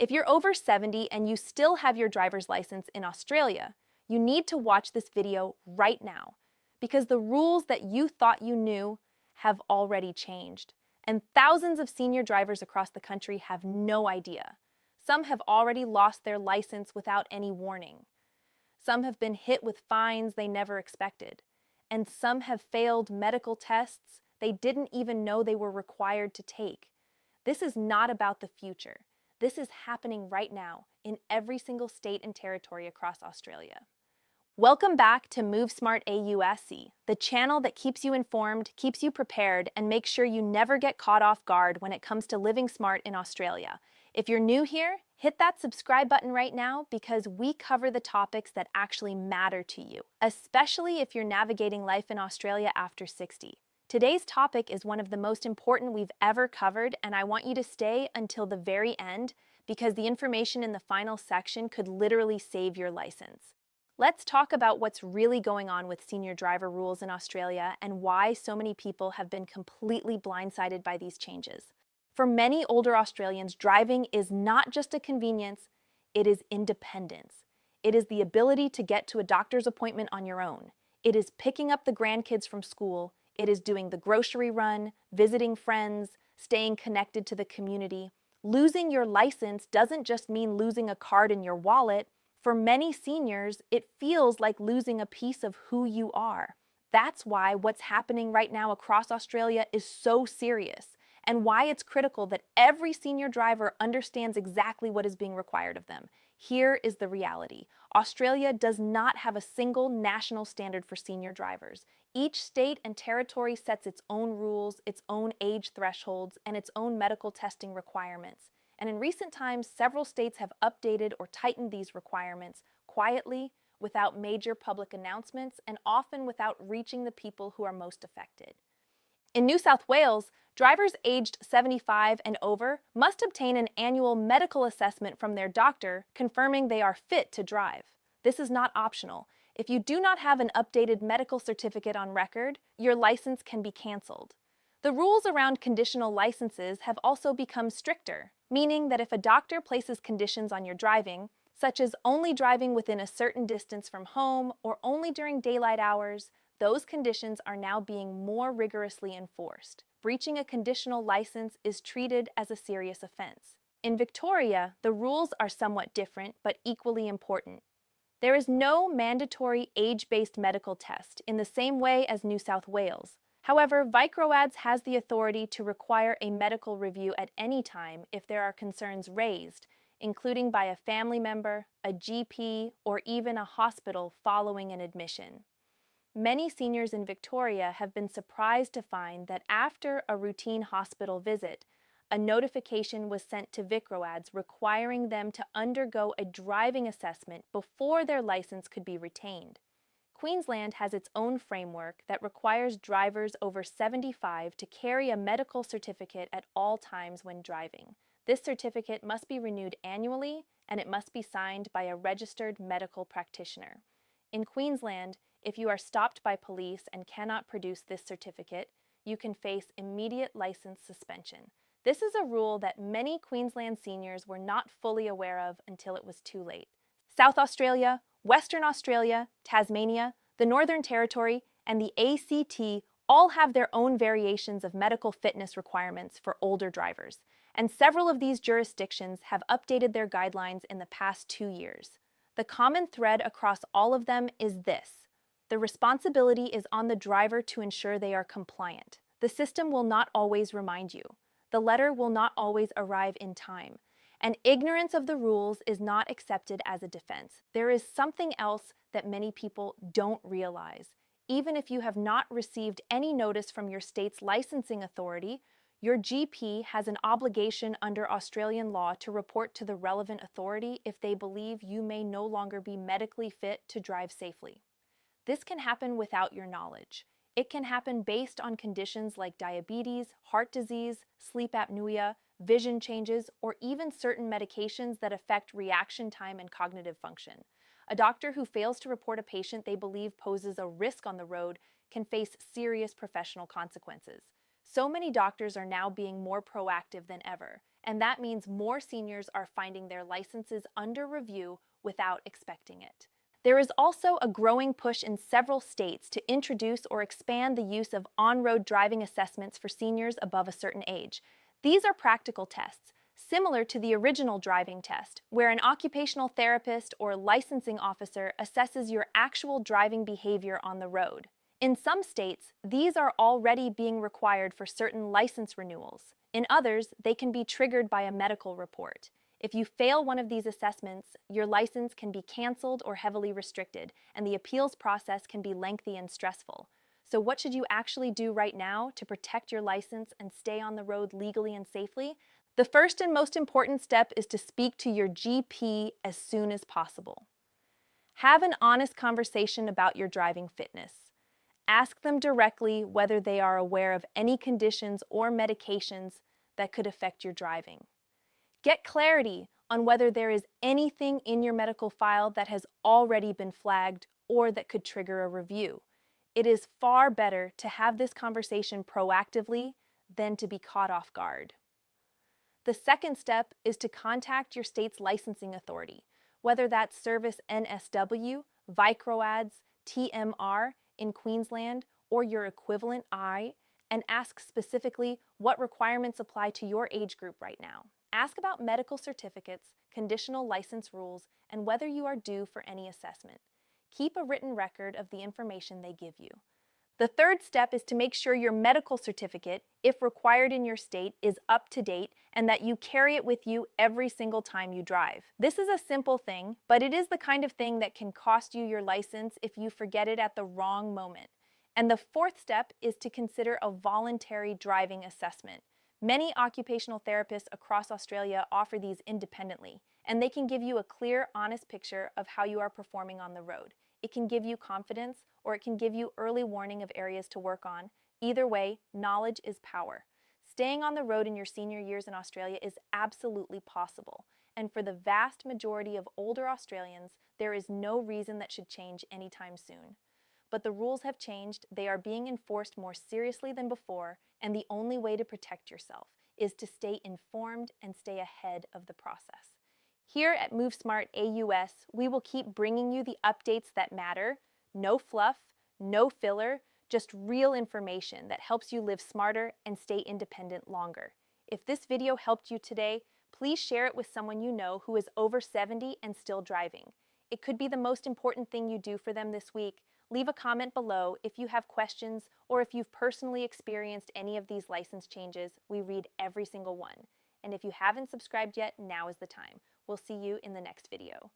If you're over 70 and you still have your driver's license in Australia, you need to watch this video right now because the rules that you thought you knew have already changed, and thousands of senior drivers across the country have no idea. Some have already lost their license without any warning. Some have been hit with fines they never expected, and some have failed medical tests they didn't even know they were required to take. This is not about the future. This is happening right now in every single state and territory across Australia. Welcome back to Move Smart AUSC, the channel that keeps you informed, keeps you prepared, and makes sure you never get caught off guard when it comes to living smart in Australia. If you're new here, hit that subscribe button right now because we cover the topics that actually matter to you, especially if you're navigating life in Australia after 60. Today's topic is one of the most important we've ever covered, and I want you to stay until the very end because the information in the final section could literally save your license. Let's talk about what's really going on with senior driver rules in Australia and why so many people have been completely blindsided by these changes. For many older Australians, driving is not just a convenience, it is independence. It is the ability to get to a doctor's appointment on your own. It is picking up the grandkids from school. It is doing the grocery run, visiting friends, staying connected to the community. Losing your license doesn't just mean losing a card in your wallet. For many seniors, it feels like losing a piece of who you are. That's why what's happening right now across Australia is so serious, and why it's critical that every senior driver understands exactly what is being required of them. Here is the reality. Australia does not have a single national standard for senior drivers. Each state and territory sets its own rules, its own age thresholds, and its own medical testing requirements. And in recent times, several states have updated or tightened these requirements quietly, without major public announcements, and often without reaching the people who are most affected. In New South Wales, drivers aged 75 and over must obtain an annual medical assessment from their doctor confirming they are fit to drive. This is not optional. If you do not have an updated medical certificate on record, your license can be canceled. The rules around conditional licenses have also become stricter, meaning that if a doctor places conditions on your driving, such as only driving within a certain distance from home or only during daylight hours, those conditions are now being more rigorously enforced. Breaching a conditional license is treated as a serious offense. In Victoria, the rules are somewhat different but equally important. There is no mandatory age-based medical test in the same way as New South Wales. However, VicroAds has the authority to require a medical review at any time if there are concerns raised, including by a family member, a GP, or even a hospital following an admission. Many seniors in Victoria have been surprised to find that after a routine hospital visit, a notification was sent to VicroAds requiring them to undergo a driving assessment before their license could be retained. Queensland has its own framework that requires drivers over 75 to carry a medical certificate at all times when driving. This certificate must be renewed annually, and it must be signed by a registered medical practitioner. In Queensland, if you are stopped by police and cannot produce this certificate, you can face immediate license suspension. This is a rule that many Queensland seniors were not fully aware of until it was too late. South Australia, Western Australia, Tasmania, the Northern Territory, and the ACT all have their own variations of medical fitness requirements for older drivers, and several of these jurisdictions have updated their guidelines in the past 2 years. The common thread across all of them is this: the responsibility is on the driver to ensure they are compliant. The system will not always remind you. The letter will not always arrive in time. And ignorance of the rules is not accepted as a defense. There is something else that many people don't realize. Even if you have not received any notice from your state's licensing authority, your GP has an obligation under Australian law to report to the relevant authority if they believe you may no longer be medically fit to drive safely. This can happen without your knowledge. It can happen based on conditions like diabetes, heart disease, sleep apnea, vision changes, or even certain medications that affect reaction time and cognitive function. A doctor who fails to report a patient they believe poses a risk on the road can face serious professional consequences. So many doctors are now being more proactive than ever, and that means more seniors are finding their licenses under review without expecting it. There is also a growing push in several states to introduce or expand the use of on-road driving assessments for seniors above a certain age. These are practical tests, similar to the original driving test, where an occupational therapist or licensing officer assesses your actual driving behavior on the road. In some states, these are already being required for certain license renewals. In others, they can be triggered by a medical report. If you fail one of these assessments, your license can be canceled or heavily restricted, and the appeals process can be lengthy and stressful. So what should you actually do right now to protect your license and stay on the road legally and safely? The first and most important step is to speak to your GP as soon as possible. Have an honest conversation about your driving fitness. Ask them directly whether they are aware of any conditions or medications that could affect your driving. Get clarity on whether there is anything in your medical file that has already been flagged or that could trigger a review. It is far better to have this conversation proactively than to be caught off guard. The second step is to contact your state's licensing authority, whether that's Service NSW, VICROADS, TMR in Queensland, or your equivalent and ask specifically what requirements apply to your age group right now. Ask about medical certificates, conditional license rules, and whether you are due for any assessment. Keep a written record of the information they give you. The third step is to make sure your medical certificate, if required in your state, is up to date and that you carry it with you every single time you drive. This is a simple thing, but it is the kind of thing that can cost you your license if you forget it at the wrong moment. And the fourth step is to consider a voluntary driving assessment. Many occupational therapists across Australia offer these independently, and they can give you a clear, honest picture of how you are performing on the road. It can give you confidence, or it can give you early warning of areas to work on. Either way, knowledge is power. Staying on the road in your senior years in Australia is absolutely possible, and for the vast majority of older Australians, there is no reason that should change anytime soon. But the rules have changed, they are being enforced more seriously than before, and the only way to protect yourself is to stay informed and stay ahead of the process. Here at MoveSmart AUS, we will keep bringing you the updates that matter. No fluff, no filler, just real information that helps you live smarter and stay independent longer. If this video helped you today, please share it with someone you know who is over 70 and still driving. It could be the most important thing you do for them this week. Leave a comment below if you have questions or if you've personally experienced any of these license changes. We read every single one. And if you haven't subscribed yet, now is the time. We'll see you in the next video.